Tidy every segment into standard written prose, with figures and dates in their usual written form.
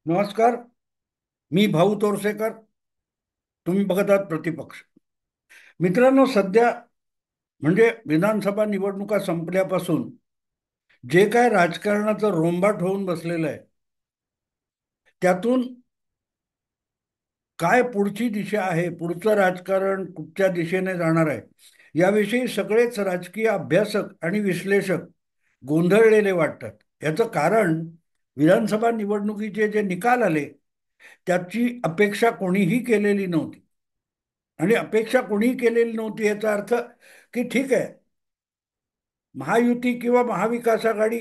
नमस्कार. मी भाऊ तोरसेकर. तुम्ही बघत आहात प्रतिपक्ष. मित्रांनो, सध्या म्हणजे विधानसभा निवडणुका संपल्यापासून जे काय राजकारणाचं रोंबाट होऊन बसलेलं आहे, त्यातून काय पुढची दिशा आहे, पुढचं राजकारण कुठच्या दिशेने जाणार आहे, याविषयी सगळेच राजकीय अभ्यासक आणि विश्लेषक गोंधळलेले वाटतात. याचं कारण विधानसभा निवडणुकीचे जे निकाल आले, त्याची अपेक्षा कोणीही केलेली नव्हती. आणि अपेक्षा कोणीही केलेली नव्हती याचा अर्थ की ठीक आहे, महायुती किंवा महाविकास आघाडी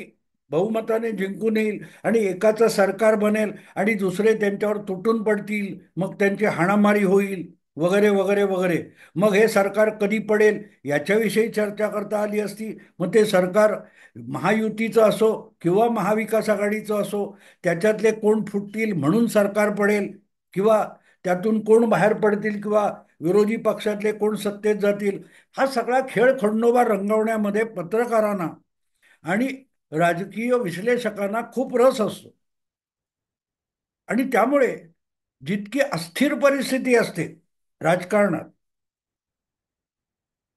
बहुमताने जिंकून येईल आणि एकाचं सरकार बनेल आणि दुसरे त्यांच्यावर तुटून पडतील, मग त्यांची हाणामारी होईल, वगैरे वगैरे वगैरे. मग हे सरकार कधी पडेल याच्याविषयी चर्चा करता आली असती. मग ते सरकार महायुतीचं असो किंवा महाविकास आघाडीचं असो, त्याच्यातले कोण फुटतील म्हणून सरकार पडेल, किंवा त्यातून कोण बाहेर पडतील, किंवा विरोधी पक्षातले कोण सत्तेत जातील, हा सगळा खेळ खंडोबा रंगवण्यामध्ये पत्रकारांना आणि राजकीय विश्लेषकांना खूप रस असतो. आणि त्यामुळे जितकी अस्थिर परिस्थिती असते राजकारणात,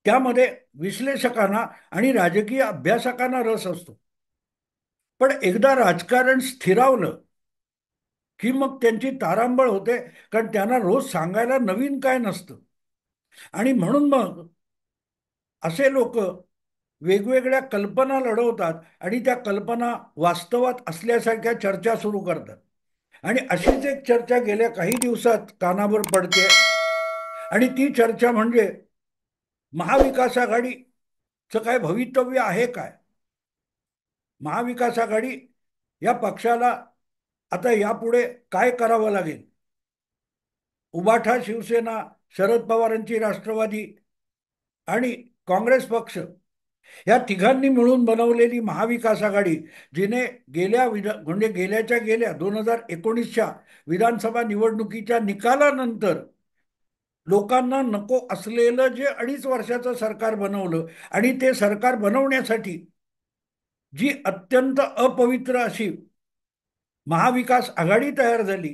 त्यामध्ये विश्लेषकांना आणि राजकीय अभ्यासकांना रस असतो. पण एकदा राजकारण स्थिरावलं की मग त्यांची तारांबळ होते, कारण त्यांना रोज सांगायला नवीन काय नसतं. आणि म्हणून मग असे लोक वेगवेगळ्या कल्पना लढवतात आणि त्या कल्पना वास्तवात असल्यासारख्या चर्चा सुरू करतात. आणि अशीच एक चर्चा गेल्या काही दिवसात कानावर पडते, आणि ती चर्चा म्हणजे महाविकास आघाडीचं काय भवितव्य आहे काय. महाविकास आघाडी या पक्षाला आता यापुढे काय करावं लागेल. उबाठा शिवसेना, शरद पवारांची राष्ट्रवादी आणि काँग्रेस पक्ष, या तिघांनी मिळून बनवलेली महाविकास आघाडी, जिने म्हणजे गेल्या 2019च्या विधानसभा निवडणुकीच्या निकालानंतर लोकांना नको असलेलं जे 2.5 वर्षाचं सरकार बनवलं, आणि ते सरकार बनवण्यासाठी जी अत्यंत अपवित्र अशी महाविकास आघाडी तयार झाली,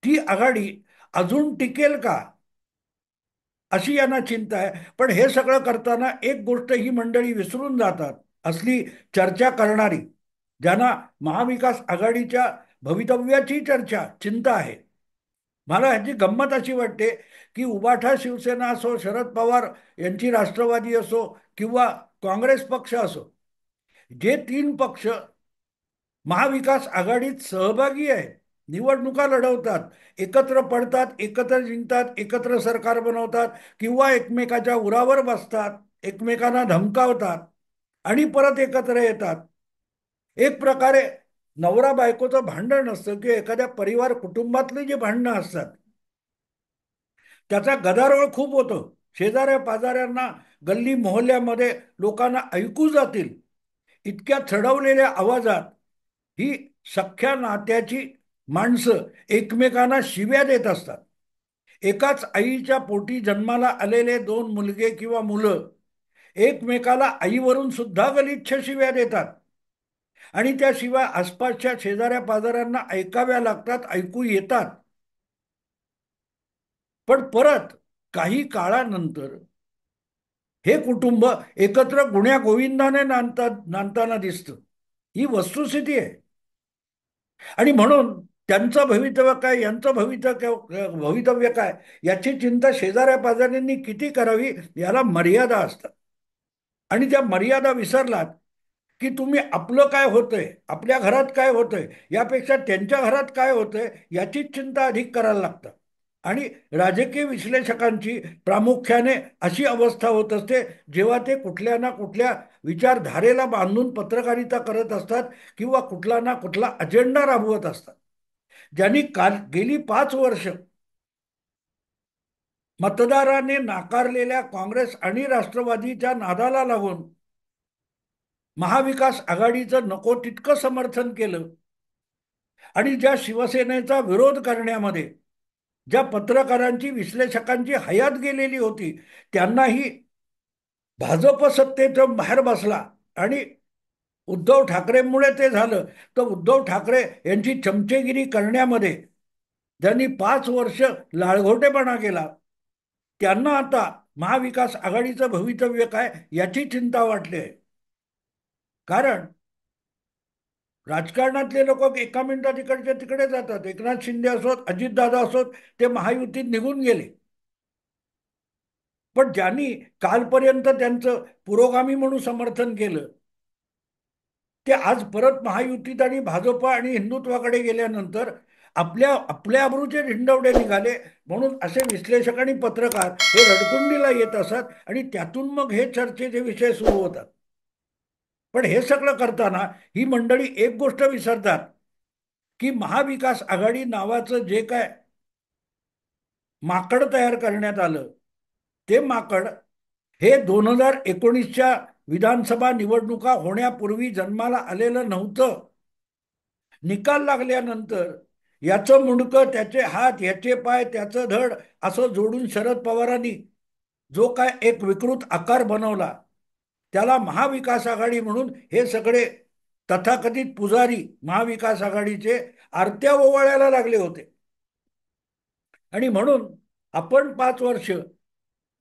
ती आघाडी अजून टिकेल का, अशी यांना चिंता आहे. पण हे सगळं करताना एक गोष्ट ही मंडळी विसरून जातात, असली चर्चा करणारी, ज्यांना महाविकास आघाडीच्या भवितव्याची चिंता आहे. मला ह्याची गंमत अशी वाटते की उबाठा शिवसेना असो, शरद पवार यांची राष्ट्रवादी असो किंवा काँग्रेस पक्ष असो, जे तीन पक्ष महाविकास आघाडीत सहभागी आहेत, निवडणुका लढवतात, एकत्र पडतात, एकत्र जिंकतात, एकत्र सरकार बनवतात, किंवा एकमेकाच्या उरावर बसतात, एकमेकांना धमकावतात आणि परत एकत्र येतात. एक प्रकारे नवरा बायकोचं भांडण असतं की एखाद्या परिवार कुटुंबातली जी भांडणं असतात, त्याचा गदारोळ खूप होतो. शेजाऱ्या पाजाऱ्यांना, गल्ली मोहल्ल्यामध्ये लोकांना ऐकू जातील इतक्या चढवलेल्या आवाजात ही सख्या नात्याची माणसं एकमेकांना शिव्या देत असतात. एकाच आईच्या पोटी जन्माला आलेले दोन मुलगे किंवा मुलं एकमेकाला आईवरून सुद्धा गलिच्छ शिव्या देतात, आणि त्या शिवाय आसपासच्या शेजाऱ्या पाजाऱ्यांना ऐकाव्या लागतात, ऐकू येतात. पण परत काही काळानंतर हे कुटुंब एकत्र गुण्या गोविंदाने नांदताना दिसतं. ही वस्तुस्थिती आहे. आणि म्हणून त्यांचं भवितव्य काय, यांचं भवितव्य काय, याची चिंता शेजाऱ्या पाजाऱ्यांनी किती करावी, याला मर्यादा असतात. आणि त्या मर्यादा विसरलात की तुम्ही आपलं काय होतंय, आपल्या घरात काय होतंय, यापेक्षा त्यांच्या घरात काय होतंय याचीच चिंता अधिक करायला लागतं. आणि राजकीय विश्लेषकांची प्रामुख्याने अशी अवस्था होत असते, जेव्हा ते कुठल्या ना कुठल्या विचारधारेला बांधून पत्रकारिता करत असतात किंवा कुठला ना कुठला अजेंडा राबवत असतात. ज्यांनी गेली 5 वर्ष मतदाराने नाकारलेल्या काँग्रेस आणि राष्ट्रवादीच्या नादाला लागून महाविकास आघाडीचं नको तितकं समर्थन केलं, आणि ज्या शिवसेनेचा विरोध करण्यामध्ये ज्या पत्रकारांची, विश्लेषकांची हयात गेलेली होती, त्यांनाही भाजप सत्तेतून बाहेर बसला आणि उद्धव ठाकरेंमुळे ते झालं. तर उद्धव ठाकरे यांची चमचेगिरी करण्यामध्ये ज्यांनी 5 वर्ष लाळघोटेपणा केला, त्यांना आता महाविकास आघाडीचं भवितव्य काय याची चिंता वाटली आहे. कारण राजकारणातले लोक एका मिनिटात तिकडच्या तिकडे जातात. एकनाथ शिंदे असोत, अजितदादा असोत, ते महायुतीत निघून गेले. पण ज्यांनी कालपर्यंत त्यांचं पुरोगामी म्हणून समर्थन केलं, ते आज परत महायुतीत आणि भाजपा आणि हिंदुत्वाकडे गेल्यानंतर आपल्या आपल्या अब्रूचे ढिंडवडे निघाले. म्हणून असे विश्लेषक आणि पत्रकार हे रडकुंडीला येत असतात आणि त्यातून मग हे चर्चेचे विषय सुरू होतात. पण हे सगळं करताना ही मंडळी एक गोष्ट विसरतात, की महाविकास आघाडी नावाचं जे काय माकड तयार करण्यात आलं, ते माकड हे 2019च्या विधानसभा निवडणुका होण्यापूर्वी जन्माला आलेलं नव्हतं. निकाल लागल्यानंतर याचं मुंडकं, त्याचे हात, याचे पाय, त्याचं धड असं जोडून शरद पवारांनी जो काय एक विकृत आकार बनवला, त्याला महाविकास आघाडी म्हणून हे सगळे तथाकथित पुजारी महाविकास आघाडीचे आरत्या ओवाळायला लागले होते. आणि म्हणून आपण 5 वर्ष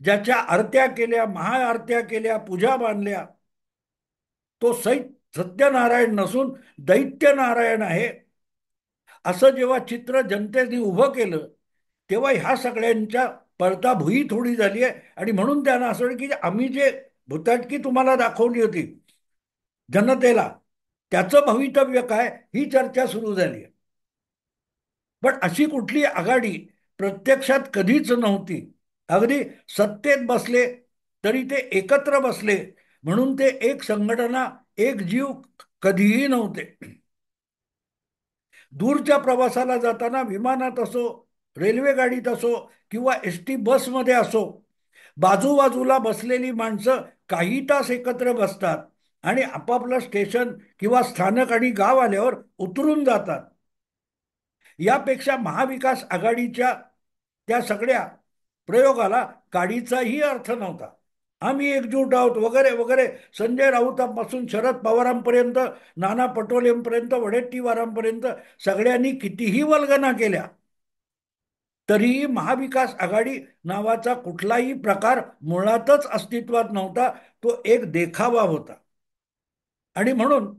ज्याच्या आरत्या केल्या, महाआरत्या केल्या, पूजा बांधल्या, तो सत्यनारायण नसून दैत्य नारायण आहे, असं जेव्हा चित्र जनतेने उभं केलं, तेव्हा ह्या सगळ्यांच्या पळता भुई थोडी झाली आहे. आणि म्हणून त्यांना असं वाटलं की आम्ही जे भुताटकी तुम्हाला दाखवली होती जनतेला, त्याचं भवितव्य काय, ही चर्चा सुरू झाली आहे. पण अशी कुठली आघाडी प्रत्यक्षात कधीच नव्हती. अगदी सत्तेत बसले तरी ते एकत्र बसले म्हणून ते एक संघटना, एक जीव कधीही नव्हते. दूरच्या प्रवासाला जाताना विमानात असो, रेल्वे गाडीत असो किंवा एस टी बसमध्ये असो, बाजूबाजूला बसलेली माणसं काही तास एकत्र बसतात आणि आपापलं स्टेशन किंवा स्थानक आणि गाव आल्यावर उतरून जातात. यापेक्षा महाविकास आघाडीच्या त्या सगळ्या प्रयोगाला काडीचाही अर्थ नव्हता. आम्ही एकजूट आहोत वगैरे वगैरे, संजय राऊतांपासून शरद पवारांपर्यंत, नाना पटोलेंपर्यंत, वडेट्टीवारांपर्यंत सगळ्यांनी कितीही वल्गना केल्या, तरीही महाविकास आघाडी नावाचा कुठलाही प्रकार मुळातच अस्तित्वात नव्हता. तो एक देखावा होता. आणि म्हणून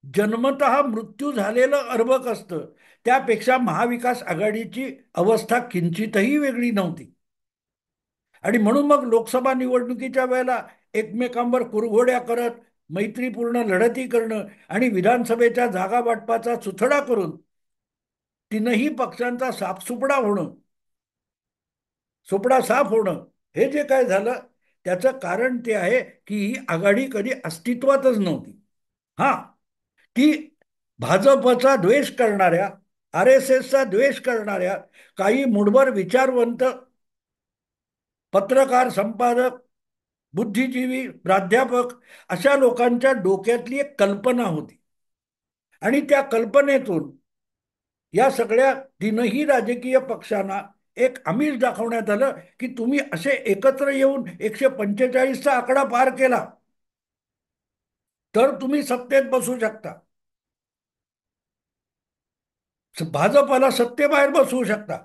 जन्मतः मृत्यू झालेलं अर्भक असतं, त्यापेक्षा महाविकास आघाडीची अवस्था किंचितही वेगळी नव्हती. आणि म्हणून मग लोकसभा निवडणुकीच्या वेळेला एकमेकांवर कुरघोड्या करत मैत्रीपूर्ण लढती करणं आणि विधानसभेच्या जागा वाटपाचा चुथडा करून तीनही पक्षांचा साफसुपडा होणं, सुपडा साफ होणं, हे जे काय झालं त्याचं कारण ते आहे की ही आघाडी कधी अस्तित्वातच नव्हती. हा, ती भाजपचा द्वेष करणाऱ्या, RSSचा द्वेष करणाऱ्या काही मुठभर विचारवंत पत्रकार, संपादक, बुद्धिजीवी, प्राध्यापक अशा लोकांच्या डोक्यातली एक कल्पना होती. आणि त्या कल्पनेतून या सगळ्या तीनही राजकीय पक्षांना एक आमिष दाखवण्यात आलं की तुम्ही असे एकत्र येऊन 145चा आकडा पार केला तर तुम्ही सत्तेत बसू शकता, भाजपला सत्तेबाहेर बसवू शकता.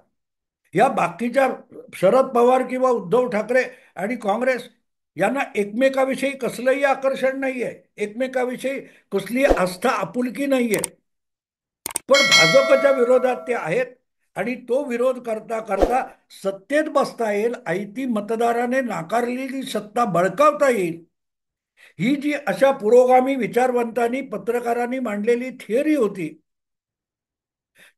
या बाकीच्या शरद पवार किंवा उद्धव ठाकरे आणि काँग्रेस यांना एकमेकाविषयी कसलंही आकर्षण नाहीये, एकमेकाविषयी कसली आस्था, आपुलकी नाहीये. पण भाजपच्या विरोधात ते आहेत. आणि तो विरोध करता करता सत्तेत बसता येईल, आयती मतदाराने नाकारलेली सत्ता बळकावता येईल, ही जी अशा पुरोगामी विचारवंतांनी, पत्रकारांनी मांडलेली थिअरी होती,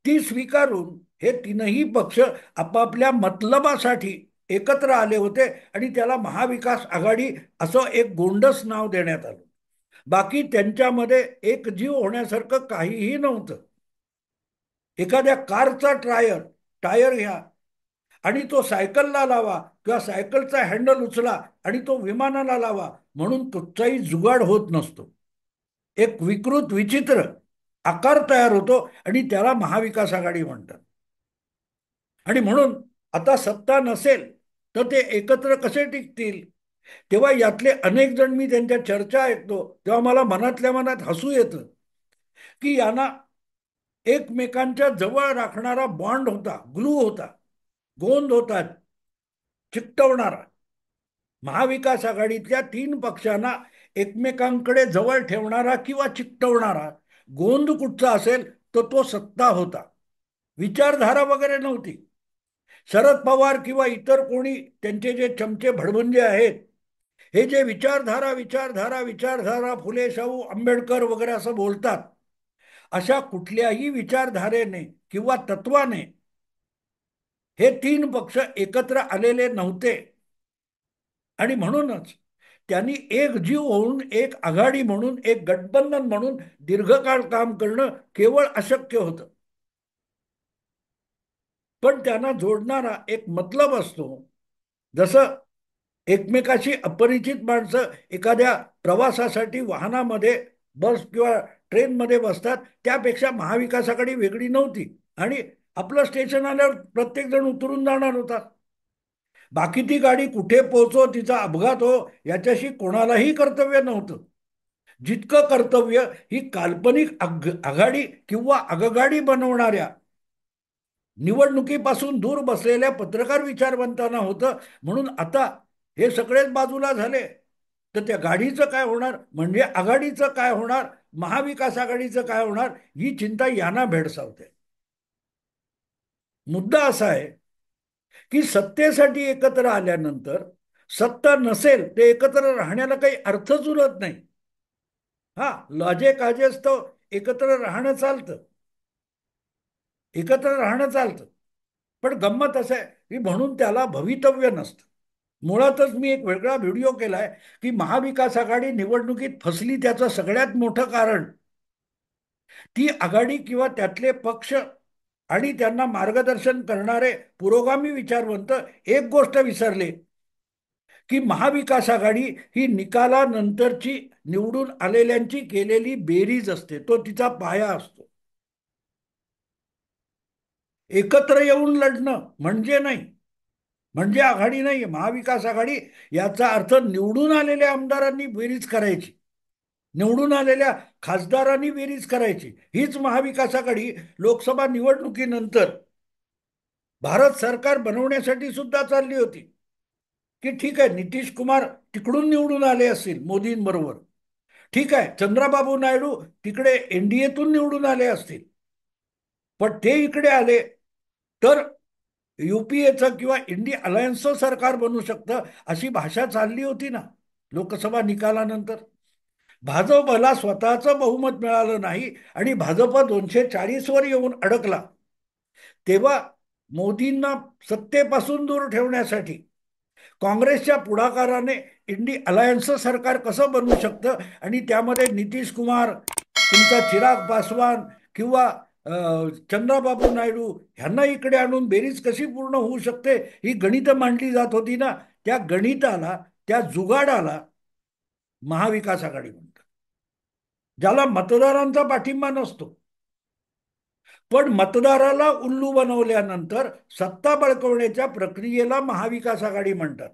ती स्वीकारून हे तीनही पक्ष आपापल्या मतलबासाठी एकत्र आले होते आणि त्याला महाविकास आघाडी असं एक गोंडस नाव देण्यात आलं. बाकी त्यांच्यामध्ये एक जीव होण्यासारखं काहीही नव्हतं. एखाद्या कारचा टायर घ्या आणि तो सायकलला लावा किंवा सायकलचा हँडल उचला आणि तो विमानाला लावा म्हणून कुठचाही जुगाड होत नसतो. एक विकृत विचित्र आकार तयार होतो आणि त्याला महाविकास आघाडी म्हणतात. आणि म्हणून आता सत्ता नसेल तर ते एकत्र कसे टिकतील, तेव्हा यातले अनेक जण मी त्यांच्या चर्चा ऐकतो तेव्हा मला मनातल्या मनात हसू येतं की यांना एकमेकांच्या जवळ राखणारा बॉन्ड होता, ग्लू होता, गोंद होता, चिकटवणारा. महाविकास आघाडीतल्या तीन पक्षांना एकमेकांकडे जवळ ठेवणारा किंवा चिकटवणारा गोंद कुठचा असेल तर तो सत्ता होता. विचारधारा वगैरे नव्हती. शरद पवार किंवा इतर कोणी त्यांचे जे चमचे भडभंजे आहेत, हे जे विचारधारा विचारधारा विचारधारा फुले शाहू आंबेडकर वगैरे असं बोलतात, अशा कुठल्याही विचारधारेने किंवा तत्वाने हे तीन पक्ष एकत्र आलेले नव्हते. आणि म्हणूनच त्यांनी एक जीव होऊन एक आघाडी म्हणून एक गठबंधन म्हणून दीर्घकाळ काम करणं केवळ अशक्य होतं. पण त्यांना जोडणारा एक मतलब असतो. जसं एकमेकाशी अपरिचित माणसं एखाद्या प्रवासासाठी वाहनामध्ये बस किंवा ट्रेनमध्ये बसतात, त्यापेक्षा महाविकास आघाडी वेगळी नव्हती. आणि आपलं स्टेशन आल्यावर प्रत्येक जण उतरून जाणार होता. बाकी ती गाडी कुठे पोहोचो, तिचा अपघात हो, याच्याशी कोणालाही कर्तव्य नव्हतं. जितकं कर्तव्य ही काल्पनिक आघाडी किंवा आगगाडी बनवणाऱ्या निवडणुकीपासून दूर बसलेल्या पत्रकार विचारवंतांना होतं. म्हणून आता हे सगळेच बाजूला झाले तर त्या गाडीचं काय होणार, म्हणजे आघाडीचं काय होणार, महाविकास आघाडीचं काय होणार, ही चिंता यांना भेडसावते. मुद्दा असा आहे की सत्तेसाठी एकत्र आल्यानंतर सत्ता नसेल ते एकत्र राहण्याला काही अर्थच उरत नाही. हा, लाजे काजेच तो एकत्र राहणं चालतं, एकत्र राहणं चालतं. पण गंमत असं आहे की म्हणून त्याला भवितव्य नसतं. मुळातच मी एक वेगळा व्हिडिओ केलाय की महाविकास आघाडी निवडणुकीत फसली त्याचं सगळ्यात मोठं कारण ती आघाडी किंवा त्यातले पक्ष आणि त्यांना मार्गदर्शन करणारे पुरोगामी विचारवंत एक गोष्ट विसरले की महाविकास आघाडी ही निकालानंतरची निवडून आलेल्यांची केलेली बेरीज असते, तो तिचा पाया असतो. एकत्र येऊन लढणं म्हणजे नाही, म्हणजे आघाडी नाही. महाविकास आघाडी याचा अर्थ निवडून आलेल्या आमदारांनी बेरीज करायची, निवडून आलेल्या खासदारांनी बेरीज करायची. हीच महाविकास आघाडी लोकसभा निवडणुकीनंतर भारत सरकार बनवण्यासाठी सुद्धा चालली होती. की ठीक आहे, नितीश कुमार तिकडून निवडून आले असतील मोदींबरोबर, ठीक आहे, चंद्राबाबू नायडू तिकडे एनडीएतून निवडून आले असतील, पण ते इकडे आले तर युपीएचं किंवा इंडिया अलायन्सचं सरकार बनू शकतं अशी भाषा चालली होती ना लोकसभा निकालानंतर. भाजपला स्वतःचं बहुमत मिळालं नाही आणि भाजप 240 वर येऊन अडकला. तेव्हा मोदींना सत्तेपासून दूर ठेवण्यासाठी काँग्रेसच्या पुढाकाराने इंडी अलायन्सचं सरकार कसं बनू शकतं आणि त्यामध्ये नितीश कुमार, तुमचा चिराग पासवान किंवा चंद्राबाबू नायडू ह्यांना इकडे आणून बेरीज कशी पूर्ण होऊ शकते, ही गणितं मांडली जात होती ना. त्या गणिताला, त्या जुगाडाला महाविकास आघाडी म्हणतात, ज्याला मतदारांचा पाठिंबा नसतो. पण मतदाराला उल्लू बनवल्यानंतर सत्ता बळकवण्याच्या प्रक्रियेला महाविकास आघाडी म्हणतात.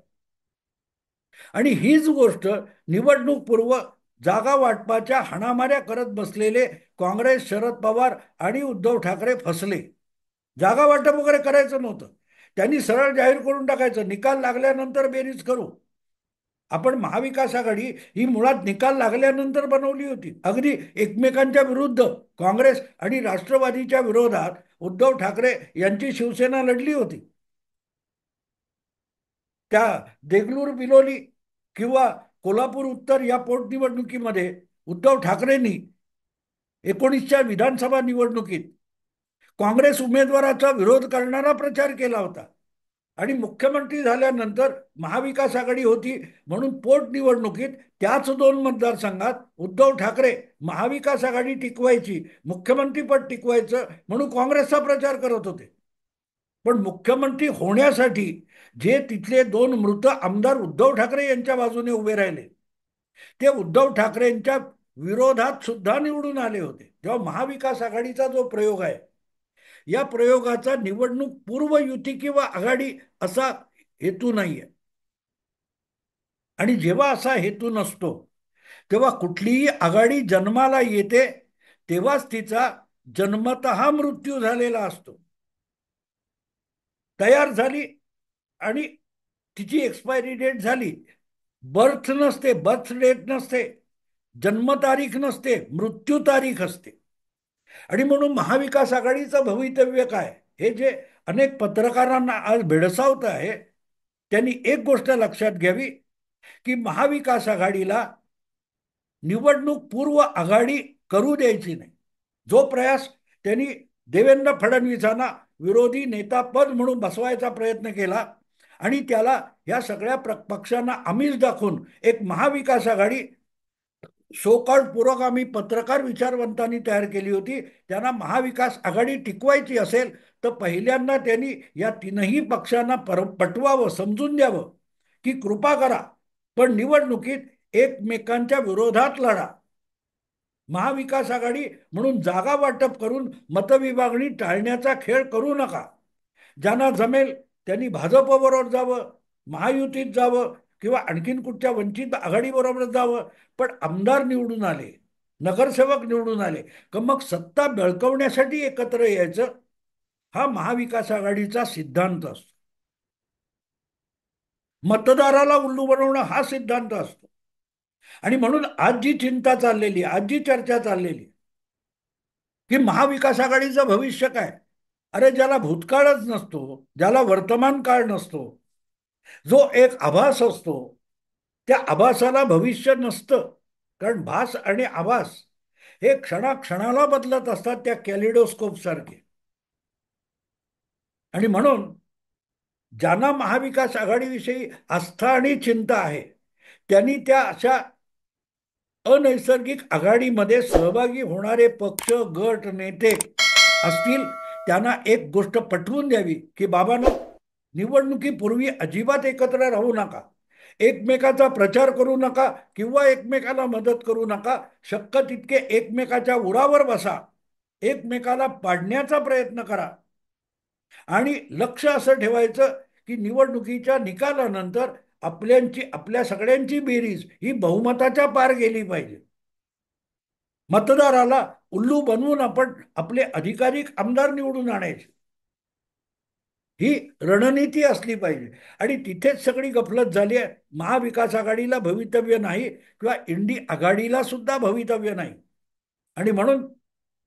आणि हीच गोष्ट निवडणूक पूर्व जागा वाटपाच्या हाणामाऱ्या करत बसलेले काँग्रेस, शरद पवार आणि उद्धव ठाकरे फसले. जागा वाटप वगैरे करायचं नव्हतं, त्यांनी सरळ जाहीर करून टाकायचं, निकाल लागल्यानंतर बेरीज करू. आपण महाविकास आघाडी ही मुळात निकाल लागल्यानंतर बनवली होती, अगदी एकमेकांच्या विरुद्ध. काँग्रेस आणि राष्ट्रवादीच्या विरोधात उद्धव ठाकरे यांची शिवसेना लढली होती. त्या देगलूर बिलोली किंवा कोल्हापूर उत्तर या पोटनिवडणुकीमध्ये उद्धव ठाकरेंनी 19च्या विधानसभा निवडणुकीत काँग्रेस उमेदवाराचा विरोध करणारा प्रचार केला होता. आणि मुख्यमंत्री झाल्यानंतर महाविकास आघाडी होती म्हणून पोटनिवडणुकीत त्याच दोन मतदारसंघात उद्धव ठाकरे महाविकास आघाडी टिकवायची, मुख्यमंत्रीपद टिकवायचं म्हणून काँग्रेसचा प्रचार करत होते. पण मुख्यमंत्री होण्यासाठी जे तिथले दोन मृत आमदार उद्धव ठाकरे यांच्या बाजूने उभे राहिले, ते उद्धव ठाकरेंच्या विरोधात सुद्धा निवडून आले होते. जेव्हा महाविकास आघाडीचा जो प्रयोग आहे, या प्रयोगाचा निवडणूक पूर्व युती किंवा आघाडी असा हेतू नाहीये. आणि जेव्हा असा हेतू नसतो तेव्हा कुठलीही आघाडी जन्माला येते तेव्हाच तिचा जन्मतः मृत्यू झालेला असतो. तयार झाली आणि तिची एक्सपायरी डेट झाली. बर्थ नसते, बर्थ डेट नसते, जन्मतारीख नसते, मृत्यू तारीख असते. आणि म्हणून महाविकास आघाडीचं भवितव्य काय, हे जे अनेक पत्रकारांना आज भेडसावत आहे, त्यांनी एक गोष्ट लक्षात घ्यावी की महाविकास आघाडीला निवडणूक पूर्व आघाडी करू द्यायची नाही. जो प्रयास त्यांनी देवेंद्र फडणवीसांना विरोधी नेता पद म्हणून बसवायचा प्रयत्न केला आणि त्याला या सगळ्या पक्षांना आमिष दाखवून एक महाविकास आघाडी सोकॉल्ड पुरोगामी पत्रकार विचारवंतांनी तयार केली होती, त्यांना महाविकास आघाडी टिकवायची असेल तर पहिल्यांदा त्यांनी या तीनही पक्षांना पटवावं, समजून द्यावं की कृपा करा पण निवडणुकीत एकमेकांच्या विरोधात लढा. महाविकास आघाडी म्हणून जागा वाटप करून मतविभागणी टाळण्याचा खेळ करू नका. ज्यांना जमेल त्यांनी भाजपबरोबर जावं, महायुतीत जावं किंवा आणखीन कुठच्या वंचित आघाडीबरोबर जावं, पण आमदार निवडून आले, नगरसेवक निवडून आले का मग सत्ता बळकवण्यासाठी एकत्र यायचं, हा महाविकास आघाडीचा सिद्धांत असतो. मतदाराला उल्लू बनवणं हा सिद्धांत असतो. आणि म्हणून आज जी चिंता चाललेली, आज जी चर्चा चाललेली की महाविकास आघाडीचं भविष्य काय, अरे ज्याला भूतकाळच नसतो, ज्याला वर्तमान काळ नसतो, जो एक आभास असतो, त्या आभासाला भविष्य नसतं. कारण भास आणि आभास हे क्षणाक्षणाला बदलत असतात, त्या कॅलिडोस्कोप सारखे. आणि म्हणून ज्यांना महाविकास आघाडीविषयी आस्था आणि चिंता आहे त्यांनी त्या अशा अनैसर्गिक आघाडीमध्ये सहभागी होणारे पक्ष, गट, नेते असतील त्यांना एक गोष्ट पटवून द्यावी की बाबांनो, निवडणुकीपूर्वी अजिबात एकत्र राहू नका, एकमेकाचा प्रचार करू नका किंवा एकमेकाला मदत करू नका, शक्य तितके एकमेकाच्या उरावर बसा, एकमेकाला पाडण्याचा प्रयत्न करा. आणि लक्ष असं ठेवायचं की निवडणुकीच्या निकालानंतर आपल्या सगळ्यांची बेरीज ही बहुमताच्या पार गेली पाहिजे. मतदाराला उल्लू बनवून आपण आपले अधिकाधिक आमदार निवडून आणायचे, ही रणनीती असली पाहिजे. आणि तिथेच सगळी गफलत झाली आहे. महाविकास आघाडीला भवितव्य नाही किंवा इंडी आघाडीला सुद्धा भवितव्य नाही. आणि म्हणून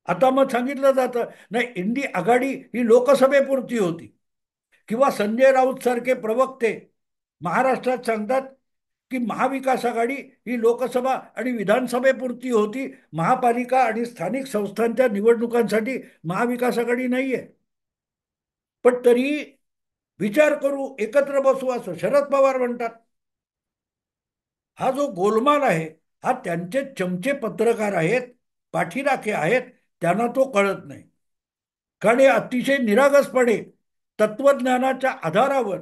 आता मग सांगितलं जातं नाही, इंडी आघाडी ही लोकसभेपुरती होती, किंवा संजय राऊत सारखे प्रवक्ते महाराष्ट्रात सांगतात की महाविकास आघाडी ही लोकसभा आणि विधानसभेपुरती होती, महापालिका आणि स्थानिक संस्थांच्या निवडणुकांसाठी महाविकास आघाडी नाहीये. पण तरी विचार करू, एकत्र बसू असं शरद पवार म्हणतात. हा जो गोलमाल आहे हा त्यांचे चमचे पत्रकार आहेत, पाठीराखे आहेत, त्यांना तो कळत नाही. कारण हे अतिशय निरागसपणे तत्वज्ञानाच्या आधारावर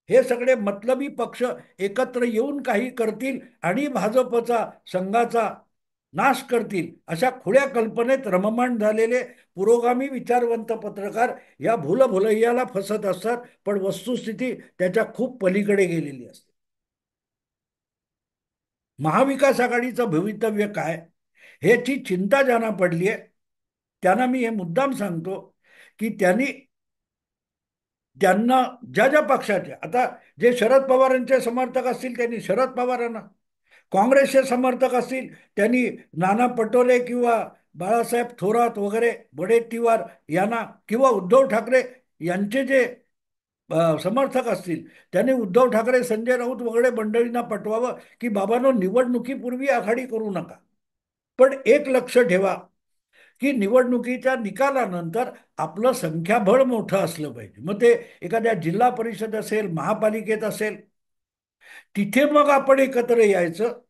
हे सगळे मतलबी पक्ष एकत्र येऊन काही करतील आणि भाजपचा संघाचा नाश करतील, अशा खुल्या कल्पनेत रममाण झालेले पुरोगामी विचारवंत पत्रकार या भूलभुलैयाला फसत असतात, पण वस्तुस्थिती त्याच्या खूप पलीकडे गेलेली असते. महाविकास आघाडीचं भवितव्य काय, ह्याची चिंता ज्यांना पडली आहे त्यांना मी हे मुद्दाम सांगतो की त्यांना ज्या ज्या पक्षाचे, आता जे शरद पवारांचे समर्थक असतील त्यांनी शरद पवारांना, काँग्रेसचे समर्थक असतील त्यांनी नाना पटोले किंवा बाळासाहेब थोरात वगैरे वडेट्टीवार यांना, किंवा उद्धव ठाकरे यांचे जे समर्थक असतील त्यांनी उद्धव ठाकरे, संजय राऊत वगैरे मंडळींना पटवावं की बाबांनो, निवडणुकीपूर्वी आघाडी करू नका. पण एक लक्ष ठेवा की निवडणुकीच्या निकालानंतर आपलं संख्याबळ मोठं असलं पाहिजे. मग ते एखाद्या जिल्हा परिषद असेल, महापालिकेत असेल, तिथे मग आपण एकत्र यायचं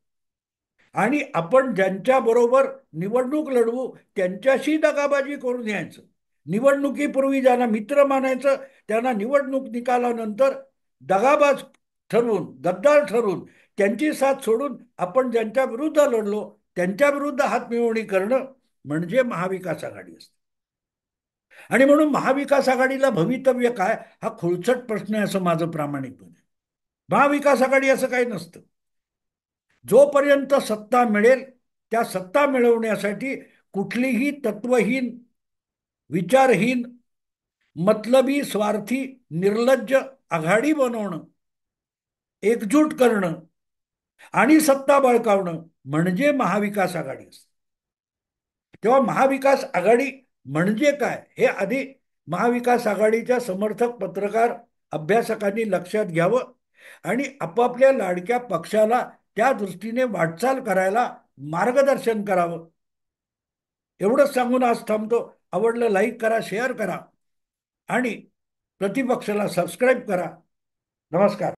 आणि आपण ज्यांच्याबरोबर निवडणूक लढवू त्यांच्याशी दगाबाजी करून यायचं. निवडणुकीपूर्वी ज्यांना मित्र मानायचं त्यांना निवडणूक निकालानंतर दगाबाज ठरवून, गद्दार ठरवून, त्यांची साथ सोडून आपण ज्यांच्या विरुद्ध लढलो त्यांच्या विरुद्ध हातमिळवणी करणं म्हणजे महाविकास आघाडी असते. आणि म्हणून महाविकास आघाडीला भवितव्य काय, हा खुळचट प्रश्न आहे असं माझं प्रामाणिकपणे. महाविकास आघाडी असं काही नसतं. जोपर्यंत सत्ता मिळेल त्या सत्ता मिळवण्यासाठी कुठलीही तत्वहीन, विचारहीन, मतलबी, स्वार्थी, निर्लज्ज आघाडी बनवणं, एकजूट करणं आणि सत्ता बळकावणं म्हणजे महाविकास आघाडी असते. तेव्हा महाविकास आघाडी म्हणजे काय हे आधी महाविकास आघाडीच्या समर्थक, पत्रकार, अभ्यासकांनी लक्षात घ्यावं आणि आपापल्या लाडक्या पक्षाला त्या दृष्टीने वाटचाल करायला मार्गदर्शन करावं. एवढंच सांगून आज थांबतो. आवडलं लाईक करा, शेअर करा आणि प्रतिपक्षाला सबस्क्राईब करा. नमस्कार.